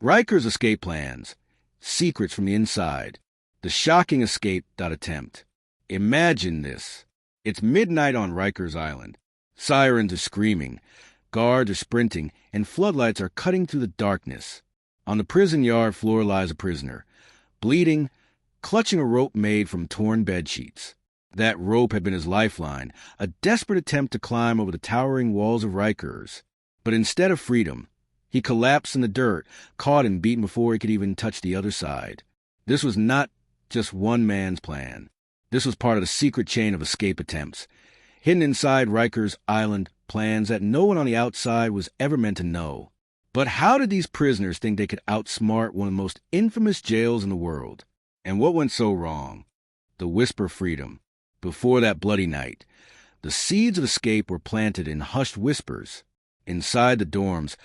Rikers' escape plans. Secrets from the inside. The shocking escape attempt. Imagine this. It's midnight on Rikers Island. Sirens are screaming, guards are sprinting, and floodlights are cutting through the darkness. On the prison yard floor lies a prisoner, bleeding, clutching a rope made from torn bedsheets. That rope had been his lifeline, a desperate attempt to climb over the towering walls of Rikers. But instead of freedom, he collapsed in the dirt, caught and beaten before he could even touch the other side. This was not just one man's plan. This was part of the secret chain of escape attempts, hidden inside Rikers Island, plans that no one on the outside was ever meant to know. But how did these prisoners think they could outsmart one of the most infamous jails in the world? And what went so wrong? The whisper of freedom. Before that bloody night, the seeds of escape were planted in hushed whispers. Inside the dorms,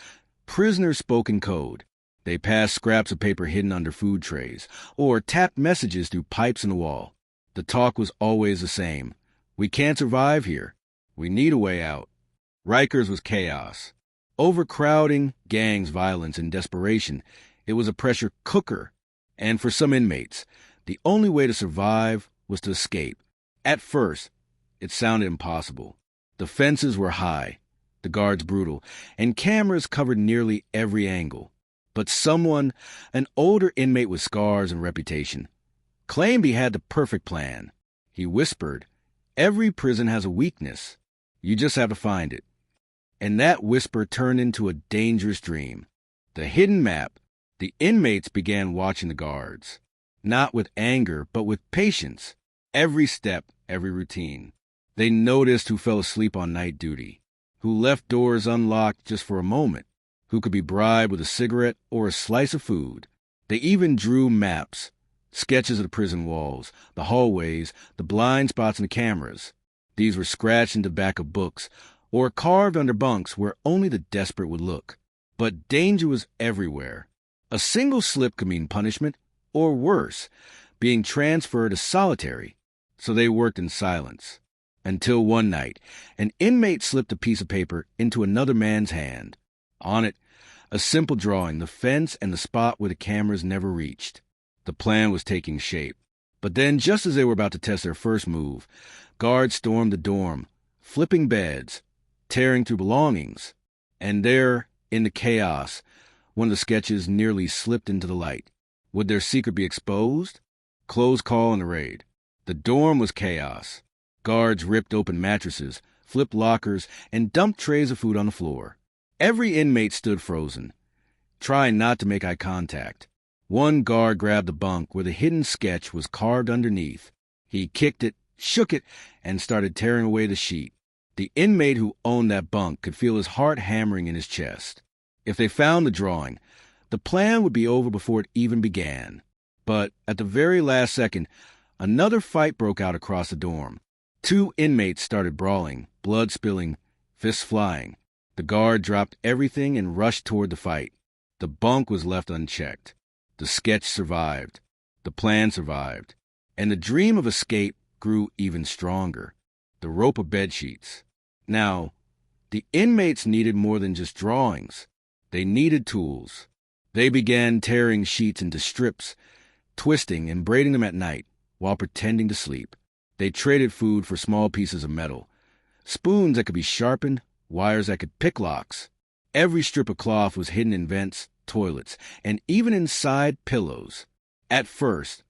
prisoners spoke in code. They passed scraps of paper hidden under food trays, or tapped messages through pipes in the wall. The talk was always the same. We can't survive here. We need a way out. Rikers was chaos. Overcrowding, gangs, violence, and desperation. It was a pressure cooker. And for some inmates, the only way to survive was to escape. At first, it sounded impossible. The fences were high, the guards brutal, and cameras covered nearly every angle. But someone, an older inmate with scars and reputation, claimed he had the perfect plan. He whispered, "Every prison has a weakness. You just have to find it." And that whisper turned into a dangerous dream. The hidden map. The inmates began watching the guards, not with anger, but with patience. Every step, every routine. They noticed who fell asleep on night duty, who left doors unlocked just for a moment, who could be bribed with a cigarette or a slice of food. They even drew maps, sketches of the prison walls, the hallways, the blind spots in the cameras. These were scratched into the back of books or carved under bunks where only the desperate would look. But danger was everywhere. A single slip could mean punishment, or worse, being transferred to solitary. So they worked in silence. Until one night, an inmate slipped a piece of paper into another man's hand. On it, a simple drawing, the fence and the spot where the cameras never reached. The plan was taking shape. But then, just as they were about to test their first move, guards stormed the dorm, flipping beds, tearing through belongings. And there, in the chaos, one of the sketches nearly slipped into the light. Would their secret be exposed? Close call on the raid. The dorm was chaos. Guards ripped open mattresses, flipped lockers, and dumped trays of food on the floor. Every inmate stood frozen, trying not to make eye contact. One guard grabbed the bunk where the hidden sketch was carved underneath. He kicked it, shook it, and started tearing away the sheet. The inmate who owned that bunk could feel his heart hammering in his chest. If they found the drawing, the plan would be over before it even began. But at the very last second, another fight broke out across the dorm. Two inmates started brawling, blood spilling, fists flying. The guard dropped everything and rushed toward the fight. The bunk was left unchecked. The sketch survived. The plan survived. And the dream of escape grew even stronger. The rope of bedsheets. Now, the inmates needed more than just drawings. They needed tools. They began tearing sheets into strips, twisting and braiding them at night while pretending to sleep. They traded food for small pieces of metal, spoons that could be sharpened, wires that could pick locks. Every strip of cloth was hidden in vents, toilets, and even inside pillows. At first,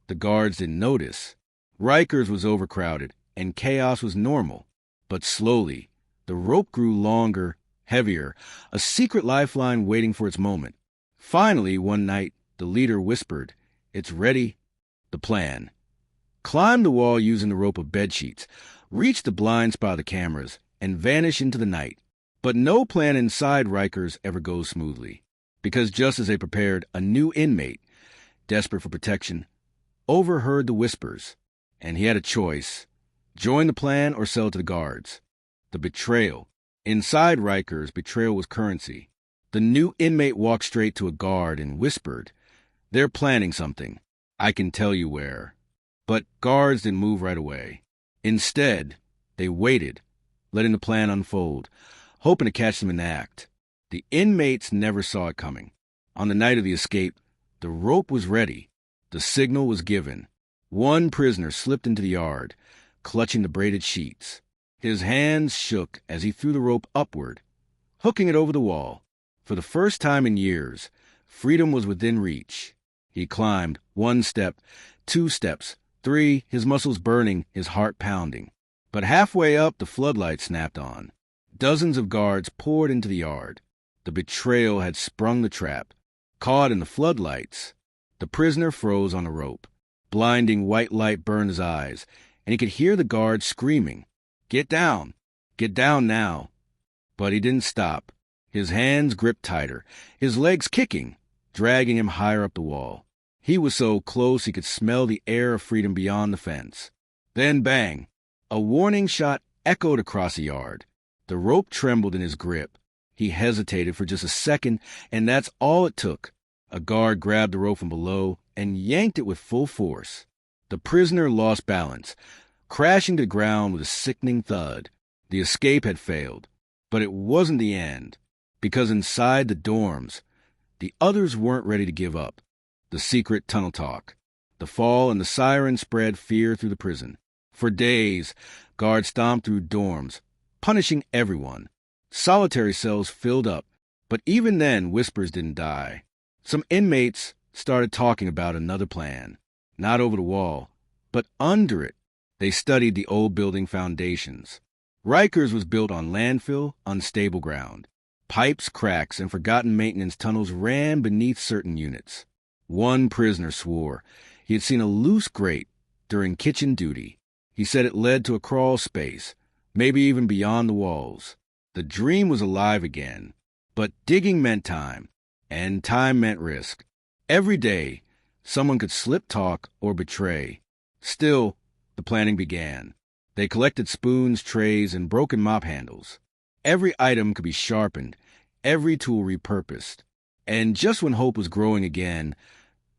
the guards didn't notice. Rikers was overcrowded, and chaos was normal. But slowly, the rope grew longer, heavier, a secret lifeline waiting for its moment. Finally, one night, the leader whispered, "It's ready." The plan. Climb the wall using the rope of bedsheets, reach the blind spot of the cameras, and vanish into the night. But no plan inside Rikers ever goes smoothly. Because just as they prepared, a new inmate, desperate for protection, overheard the whispers. And he had a choice. Join the plan or sell to the guards. The betrayal. Inside Rikers, betrayal was currency. The new inmate walked straight to a guard and whispered, "They're planning something. I can tell you where." But guards didn't move right away. Instead, they waited, letting the plan unfold, hoping to catch them in the act. The inmates never saw it coming. On the night of the escape, the rope was ready. The signal was given. One prisoner slipped into the yard, clutching the braided sheets. His hands shook as he threw the rope upward, hooking it over the wall. For the first time in years, freedom was within reach. He climbed 1 step, 2 steps, 3, his muscles burning, his heart pounding. But halfway up, the floodlights snapped on. Dozens of guards poured into the yard. The betrayal had sprung the trap. Caught in the floodlights, the prisoner froze on a rope. Blinding white light burned his eyes, and he could hear the guards screaming, "Get down! Get down now!" But he didn't stop. His hands gripped tighter, his legs kicking, dragging him higher up the wall. He was so close he could smell the air of freedom beyond the fence. Then bang! A warning shot echoed across the yard. The rope trembled in his grip. He hesitated for just a second, and that's all it took. A guard grabbed the rope from below and yanked it with full force. The prisoner lost balance, crashing to the ground with a sickening thud. The escape had failed, but it wasn't the end, because inside the dorms, the others weren't ready to give up. The secret tunnel talk, the fall, and the siren spread fear through the prison. For days, guards stomped through dorms, punishing everyone. Solitary cells filled up, but even then whispers didn't die. Some inmates started talking about another plan, not over the wall, but under it. They studied the old building foundations. Rikers was built on landfill, unstable ground. Pipes, cracks, and forgotten maintenance tunnels ran beneath certain units. One prisoner swore he had seen a loose grate during kitchen duty. He said it led to a crawl space, maybe even beyond the walls. The dream was alive again, but digging meant time, and time meant risk. Every day, someone could slip, talk, or betray. Still, the planning began. They collected spoons, trays, and broken mop handles. Every item could be sharpened, every tool repurposed. And just when hope was growing again,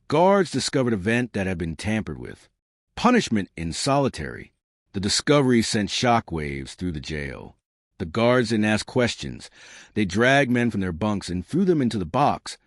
guards discovered a vent that had been tampered with. Punishment in solitary. The discovery sent shockwaves through the jail. The guards didn't ask questions. They dragged men from their bunks and threw them into the box,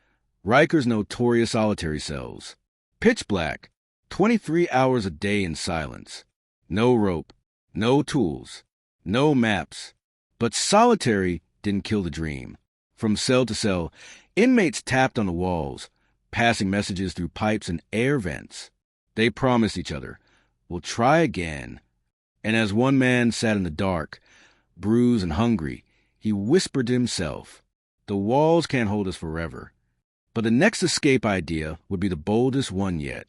Rikers' notorious solitary cells. Pitch black, 23 hours a day in silence. No rope, no tools, no maps. But solitary didn't kill the dream. From cell to cell, inmates tapped on the walls, passing messages through pipes and air vents. They promised each other, "We'll try again." And as one man sat in the dark, bruised and hungry, he whispered to himself, "The walls can't hold us forever." But the next escape idea would be the boldest one yet.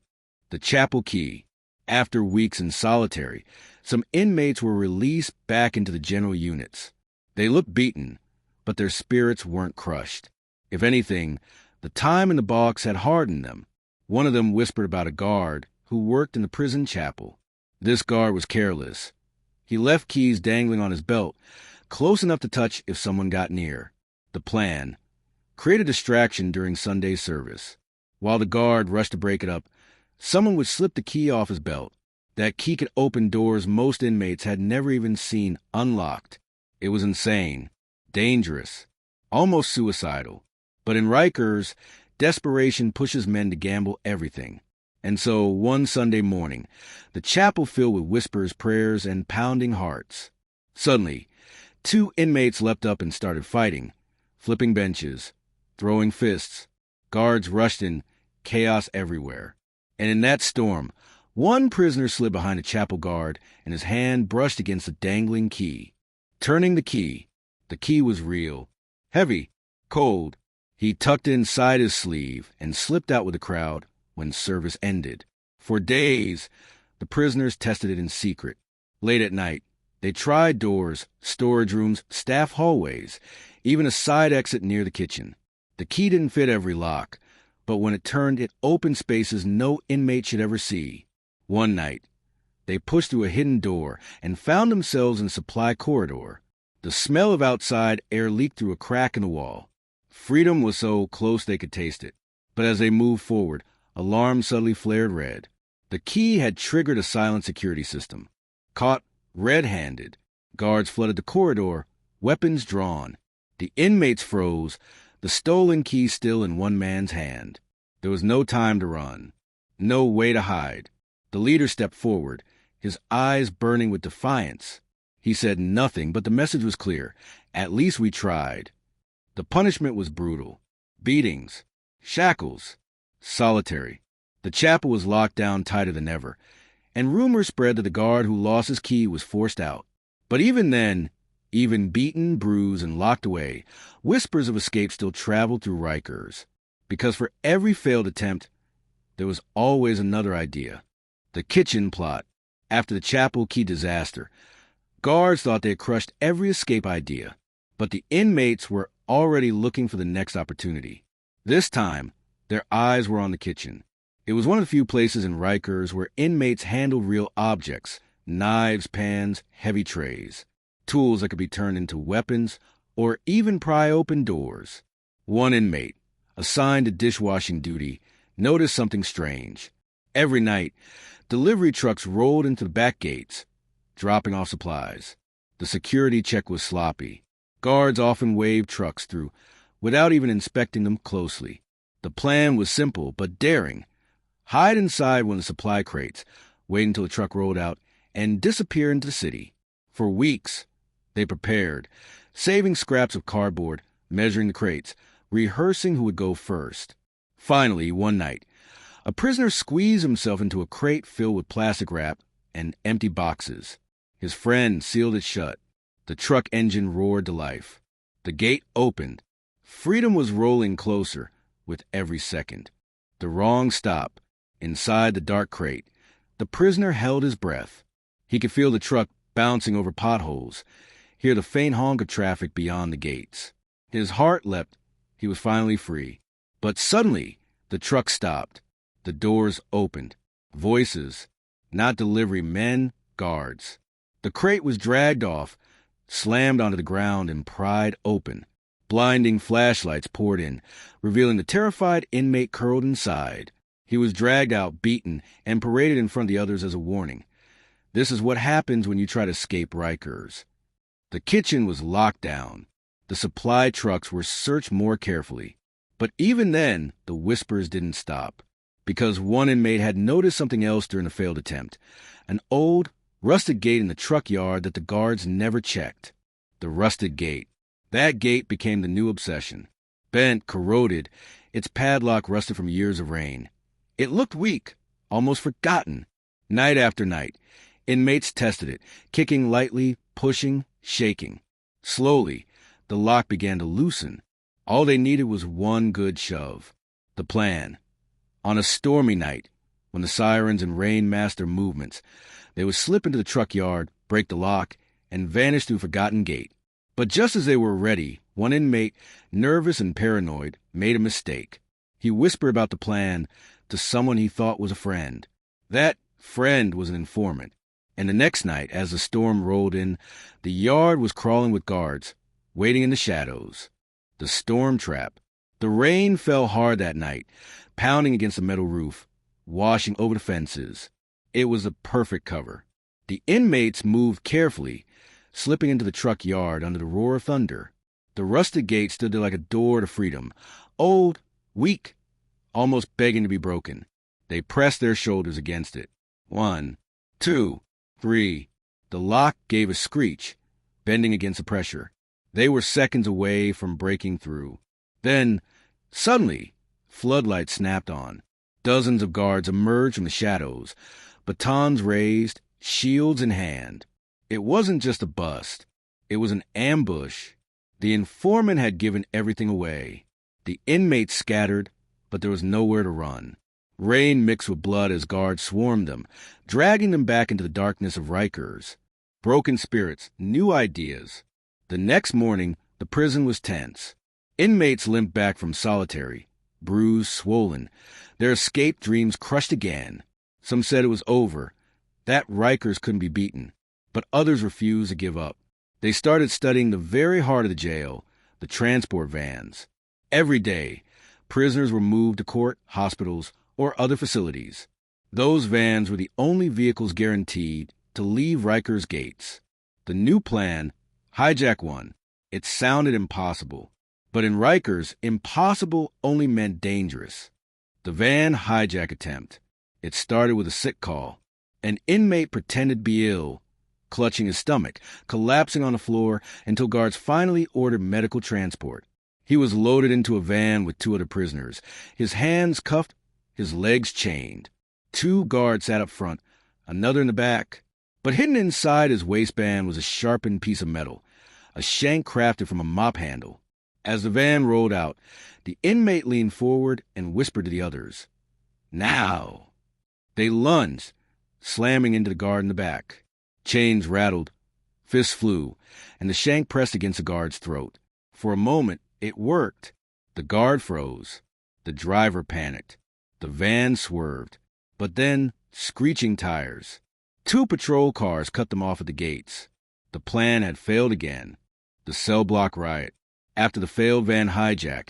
The chapel key. After weeks in solitary, some inmates were released back into the general units. They looked beaten, but their spirits weren't crushed. If anything, the time in the box had hardened them. One of them whispered about a guard who worked in the prison chapel. This guard was careless. He left keys dangling on his belt, close enough to touch if someone got near. The plan: create a distraction during Sunday service. While the guard rushed to break it up, someone would slip the key off his belt. That key could open doors most inmates had never even seen unlocked. It was insane, dangerous, almost suicidal. But in Rikers, desperation pushes men to gamble everything. And so, one Sunday morning, the chapel filled with whispers, prayers, and pounding hearts. Suddenly, 2 inmates leapt up and started fighting, flipping benches, throwing fists. Guards rushed in, chaos everywhere. And in that storm, one prisoner slid behind a chapel guard, and his hand brushed against a dangling key. Turning the key was real, heavy, cold. He tucked it inside his sleeve and slipped out with the crowd when service ended. For days, the prisoners tested it in secret. Late at night, they tried doors, storage rooms, staff hallways, even a side exit near the kitchen. The key didn't fit every lock, but when it turned, it opened spaces no inmate should ever see. One night, they pushed through a hidden door and found themselves in a supply corridor. The smell of outside air leaked through a crack in the wall. Freedom was so close they could taste it. But as they moved forward, alarms suddenly flared red. The key had triggered a silent security system. Caught red-handed, guards flooded the corridor, weapons drawn. The inmates froze, the stolen key still in one man's hand. There was no time to run, no way to hide. The leader stepped forward, his eyes burning with defiance. He said nothing, but the message was clear. At least we tried. The punishment was brutal. Beatings, shackles, solitary. The chapel was locked down tighter than ever, and rumors spread that the guard who lost his key was forced out. But even then, even beaten, bruised, and locked away, whispers of escape still traveled through Rikers. Because for every failed attempt, there was always another idea. The kitchen plot. After the chapel key disaster, guards thought they had crushed every escape idea, but the inmates were already looking for the next opportunity. This time, their eyes were on the kitchen. It was one of the few places in Rikers where inmates handled real objects, knives, pans, heavy trays, tools that could be turned into weapons or even pry open doors. One inmate, assigned to dishwashing duty, noticed something strange. Every night, delivery trucks rolled into the back gates, dropping off supplies. The security check was sloppy. Guards often waved trucks through without even inspecting them closely. The plan was simple but daring. Hide inside one of the supply crates, wait until the truck rolled out, and disappear into the city. For weeks, they prepared, saving scraps of cardboard, measuring the crates, rehearsing who would go first. Finally, one night, a prisoner squeezed himself into a crate filled with plastic wrap and empty boxes. His friend sealed it shut. The truck engine roared to life. The gate opened. Freedom was rolling closer with every second. The wrong stop. Inside the dark crate, the prisoner held his breath. He could feel the truck bouncing over potholes, hear the faint honk of traffic beyond the gates. His heart leapt. He was finally free. But suddenly, the truck stopped. The doors opened. Voices, not delivery men, guards. The crate was dragged off, slammed onto the ground, and pried open. Blinding flashlights poured in, revealing the terrified inmate curled inside. He was dragged out, beaten, and paraded in front of the others as a warning. This is what happens when you try to escape Rikers. The kitchen was locked down. The supply trucks were searched more carefully. But even then, the whispers didn't stop. Because one inmate had noticed something else during the failed attempt. An old, rusted gate in the truck yard that the guards never checked. The rusted gate. That gate became the new obsession. Bent, corroded, its padlock rusted from years of rain. It looked weak, almost forgotten. Night after night, inmates tested it, kicking lightly, pushing, shaking. Slowly, the lock began to loosen. All they needed was one good shove. The plan. On a stormy night, when the sirens and rain masked their movements, they would slip into the truck yard, break the lock, and vanish through forgotten gate. But just as they were ready, one inmate, nervous and paranoid, made a mistake. He whispered about the plan to someone he thought was a friend. That friend was an informant. And the next night, as the storm rolled in, the yard was crawling with guards, waiting in the shadows. The storm trap. The rain fell hard that night, pounding against the metal roof, washing over the fences. It was the perfect cover. The inmates moved carefully, slipping into the truck yard under the roar of thunder. The rusted gate stood there like a door to freedom, old, weak, almost begging to be broken. They pressed their shoulders against it. 1, 2, 3. The lock gave a screech, bending against the pressure. They were seconds away from breaking through. Then, suddenly, floodlights snapped on. Dozens of guards emerged from the shadows, batons raised, shields in hand. It wasn't just a bust. It was an ambush. The informant had given everything away. The inmates scattered, but there was nowhere to run. Rain mixed with blood as guards swarmed them, dragging them back into the darkness of Rikers. Broken spirits, new ideas. The next morning, the prison was tense. Inmates limped back from solitary, bruised, swollen, their escape dreams crushed again. Some said it was over, that Rikers couldn't be beaten, but others refused to give up. They started studying the very heart of the jail, the transport vans. Every day, prisoners were moved to court, hospitals, or other facilities. Those vans were the only vehicles guaranteed to leave Rikers gates. The new plan, hijack one. It sounded impossible. But in Rikers, impossible only meant dangerous. The van hijack attempt. It started with a sick call. An inmate pretended to be ill, clutching his stomach, collapsing on the floor until guards finally ordered medical transport. He was loaded into a van with 2 other prisoners, his hands cuffed, his legs chained. 2 guards sat up front, another in the back. But hidden inside his waistband was a sharpened piece of metal, a shank crafted from a mop handle. As the van rolled out, the inmate leaned forward and whispered to the others, "Now!" They lunged, slamming into the guard in the back. Chains rattled, fists flew, and the shank pressed against the guard's throat. For a moment, it worked. The guard froze. The driver panicked. The van swerved. But then, screeching tires. 2 patrol cars cut them off at the gates. The plan had failed again. The cell block riot. After the failed van hijack,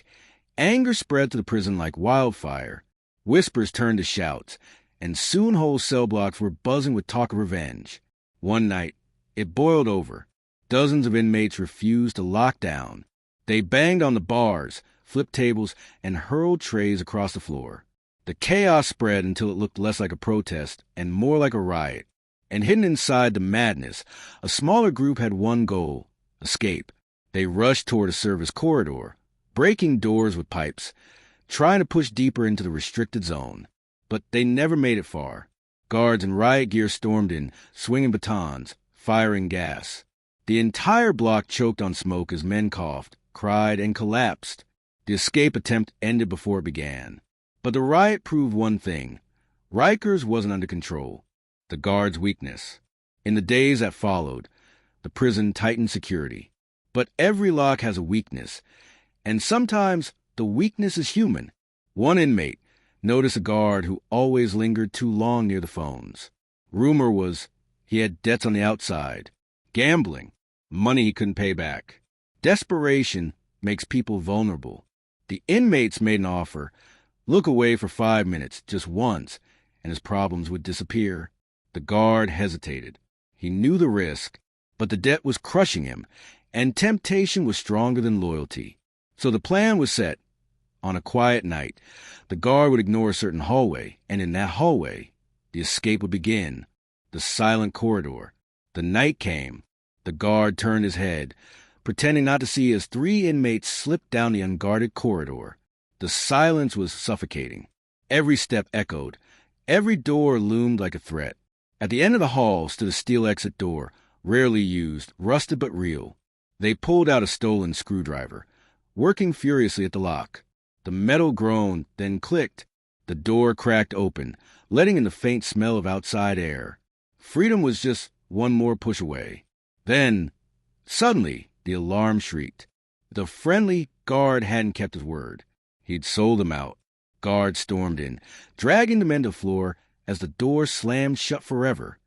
anger spread to the prison like wildfire. Whispers turned to shouts, and soon whole cell blocks were buzzing with talk of revenge. One night, it boiled over. Dozens of inmates refused to lock down. They banged on the bars, flipped tables, and hurled trays across the floor. The chaos spread until it looked less like a protest and more like a riot. And hidden inside the madness, a smaller group had one goal: escape. They rushed toward a service corridor, breaking doors with pipes, trying to push deeper into the restricted zone. But they never made it far. Guards in riot gear stormed in, swinging batons, firing gas. The entire block choked on smoke as men coughed, cried, and collapsed. The escape attempt ended before it began. But the riot proved one thing: Rikers wasn't under control. The guards' weakness. In the days that followed, the prison tightened security. But every lock has a weakness, and sometimes the weakness is human. One inmate noticed a guard who always lingered too long near the phones. Rumor was he had debts on the outside, gambling, money he couldn't pay back. Desperation makes people vulnerable. The inmates made an offer: look away for 5 minutes, just once, and his problems would disappear. The guard hesitated. He knew the risk, but the debt was crushing him, and temptation was stronger than loyalty. So the plan was set. On a quiet night, the guard would ignore a certain hallway, and in that hallway, the escape would begin. The silent corridor. The night came. The guard turned his head, pretending not to see as 3 inmates slipped down the unguarded corridor. The silence was suffocating. Every step echoed. Every door loomed like a threat. At the end of the hall stood a steel exit door, rarely used, rusted but real. They pulled out a stolen screwdriver, working furiously at the lock. The metal groaned, then clicked. The door cracked open, letting in the faint smell of outside air. Freedom was just one more push away. Then, suddenly, the alarm shrieked. The friendly guard hadn't kept his word. He'd sold them out. Guards stormed in, dragging the men to the floor as the door slammed shut forever.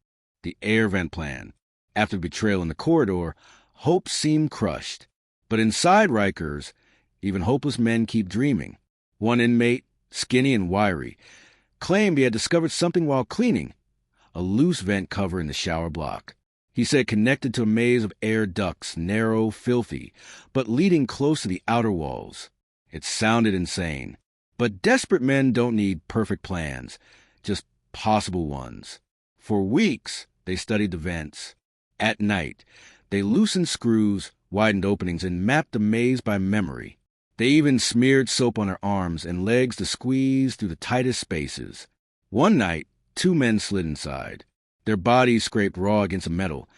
The air vent plan. After the betrayal in the corridor, hope seemed crushed. But inside Rikers, even hopeless men keep dreaming. One inmate, skinny and wiry, claimed he had discovered something while cleaning: a loose vent cover in the shower block. He said connected to a maze of air ducts, narrow, filthy, but leading close to the outer walls. It sounded insane. But desperate men don't need perfect plans, just possible ones. For weeks, they studied the vents. At night, they loosened screws, widened openings, and mapped the maze by memory. They even smeared soap on their arms and legs to squeeze through the tightest spaces. One night, 2 men slid inside. Their bodies scraped raw against the metal,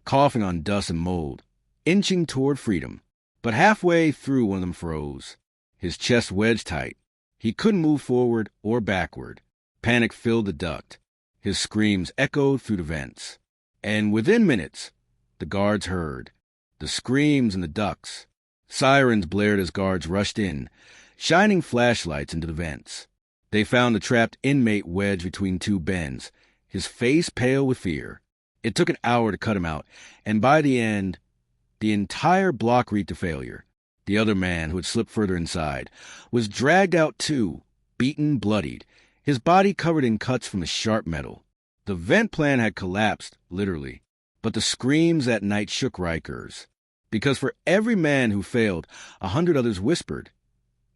coughing on dust and mold, inching toward freedom. But halfway through, one of them froze. His chest wedged tight. He couldn't move forward or backward. Panic filled the duct. His screams echoed through the vents. And within minutes, the guards heard the screams in the ducts. Sirens blared as guards rushed in, shining flashlights into the vents. They found the trapped inmate wedged between 2 bends, his face pale with fear. It took an hour to cut him out, and by the end, the entire block reeked to failure. The other man, who had slipped further inside, was dragged out too, beaten, bloodied, his body covered in cuts from the sharp metal. The vent plan had collapsed, literally, but the screams that night shook Rikers. Because for every man who failed, 100 others whispered,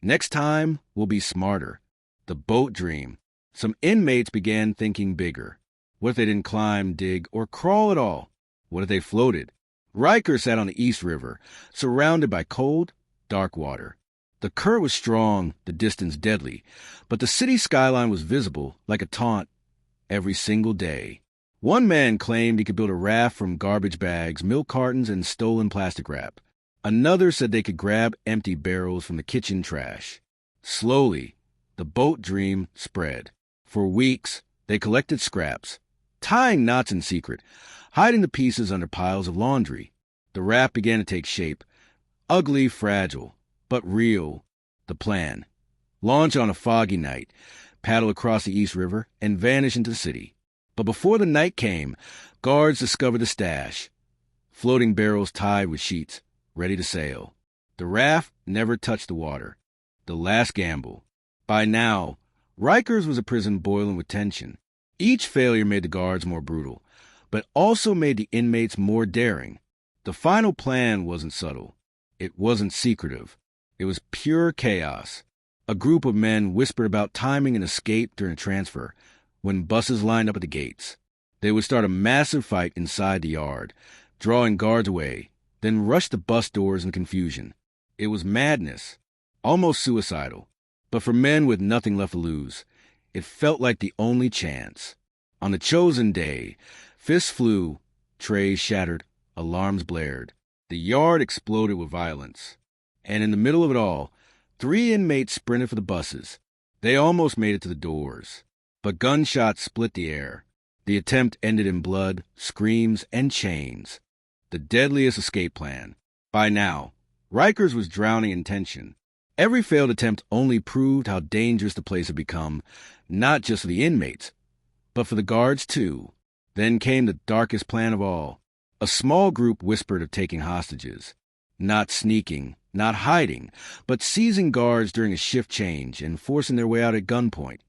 "Next time, we'll be smarter." The boat dream. Some inmates began thinking bigger. What if they didn't climb, dig, or crawl at all? What if they floated? Rikers sat on the East River, surrounded by cold, dark water. The current was strong, the distance deadly, but the city skyline was visible like a taunt every single day. One man claimed he could build a raft from garbage bags, milk cartons, and stolen plastic wrap. Another said they could grab empty barrels from the kitchen trash. Slowly, the boat dream spread. For weeks, they collected scraps, tying knots in secret, hiding the pieces under piles of laundry. The raft began to take shape. Ugly, fragile, but real. The plan: launch on a foggy night, paddle across the East River, and vanish into the city. But before the night came, guards discovered the stash. Floating barrels tied with sheets, ready to sail. The raft never touched the water. The last gamble. By now, Rikers was a prison boiling with tension. Each failure made the guards more brutal, but also made the inmates more daring. The final plan wasn't subtle. It wasn't secretive. It was pure chaos. A group of men whispered about timing an escape during a transfer, when buses lined up at the gates. They would start a massive fight inside the yard, drawing guards away, then rush the bus doors in confusion. It was madness, almost suicidal. But for men with nothing left to lose, it felt like the only chance. On the chosen day, fists flew, trays shattered, alarms blared. The yard exploded with violence. And in the middle of it all, 3 inmates sprinted for the buses. They almost made it to the doors. But gunshots split the air. The attempt ended in blood, screams, and chains. The deadliest escape plan. By now, Rikers was drowning in tension. Every failed attempt only proved how dangerous the place had become, not just for the inmates, but for the guards too. Then came the darkest plan of all. A small group whispered of taking hostages. Not sneaking, not hiding, but seizing guards during a shift change and forcing their way out at gunpoint,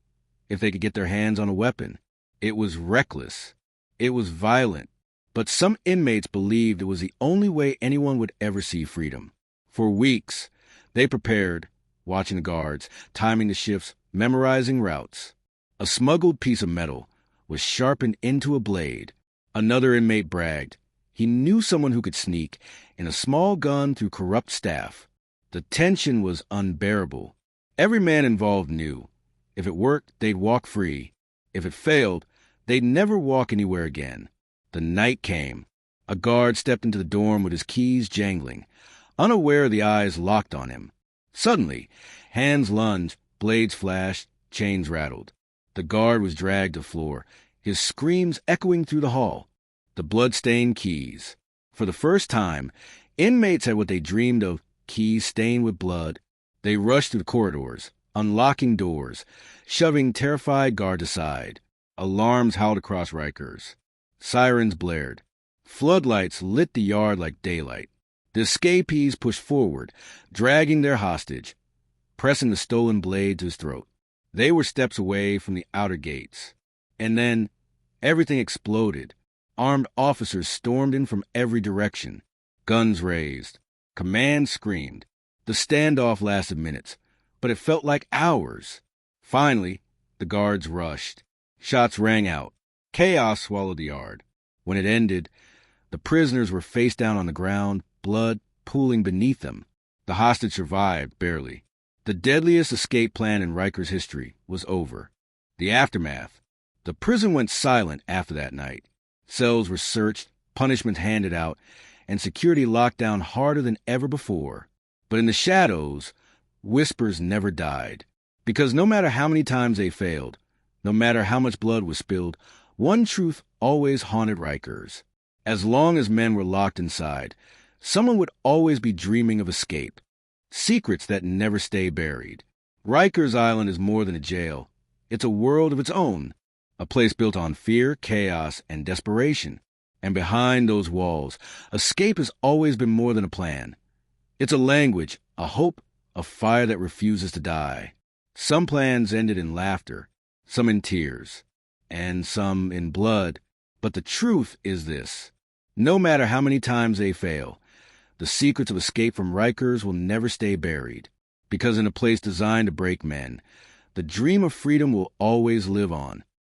if they could get their hands on a weapon. It was reckless. It was violent. But some inmates believed it was the only way anyone would ever see freedom. For weeks, they prepared, watching the guards, timing the shifts, memorizing routes. A smuggled piece of metal was sharpened into a blade. Another inmate bragged. He knew someone who could sneak in a small gun through corrupt staff. The tension was unbearable. Every man involved knew. If it worked, they'd walk free. If it failed, they'd never walk anywhere again. The night came. A guard stepped into the dorm with his keys jangling, unaware the eyes locked on him. Suddenly, hands lunged, blades flashed, chains rattled. The guard was dragged to the floor, his screams echoing through the hall. The blood-stained keys. For the first time, inmates had what they dreamed of, keys stained with blood. They rushed through the corridors, unlocking doors, shoving terrified guards aside. Alarms howled across Rikers. Sirens blared. Floodlights lit the yard like daylight. The escapees pushed forward, dragging their hostage, pressing the stolen blade to his throat. They were steps away from the outer gates. And then, everything exploded. Armed officers stormed in from every direction. Guns raised. Commands screamed. The standoff lasted minutes, but it felt like hours. Finally, the guards rushed. Shots rang out. Chaos swallowed the yard. When it ended, the prisoners were face down on the ground, blood pooling beneath them. The hostage survived, barely. The deadliest escape plan in Rikers history was over. The aftermath. The prison went silent after that night. Cells were searched, punishments handed out, and security locked down harder than ever before. But in the shadows, whispers never died. Because no matter how many times they failed, no matter how much blood was spilled, one truth always haunted Rikers. As long as men were locked inside, someone would always be dreaming of escape. Secrets that never stay buried. Rikers Island is more than a jail. It's a world of its own. A place built on fear, chaos, and desperation. And behind those walls, escape has always been more than a plan. It's a language, a hope, a fire that refuses to die. Some plans ended in laughter, some in tears, and some in blood. But the truth is this. No matter how many times they fail, The secrets of escape from Rikers will never stay buried, because in a place designed to break men, the dream of freedom will always live on.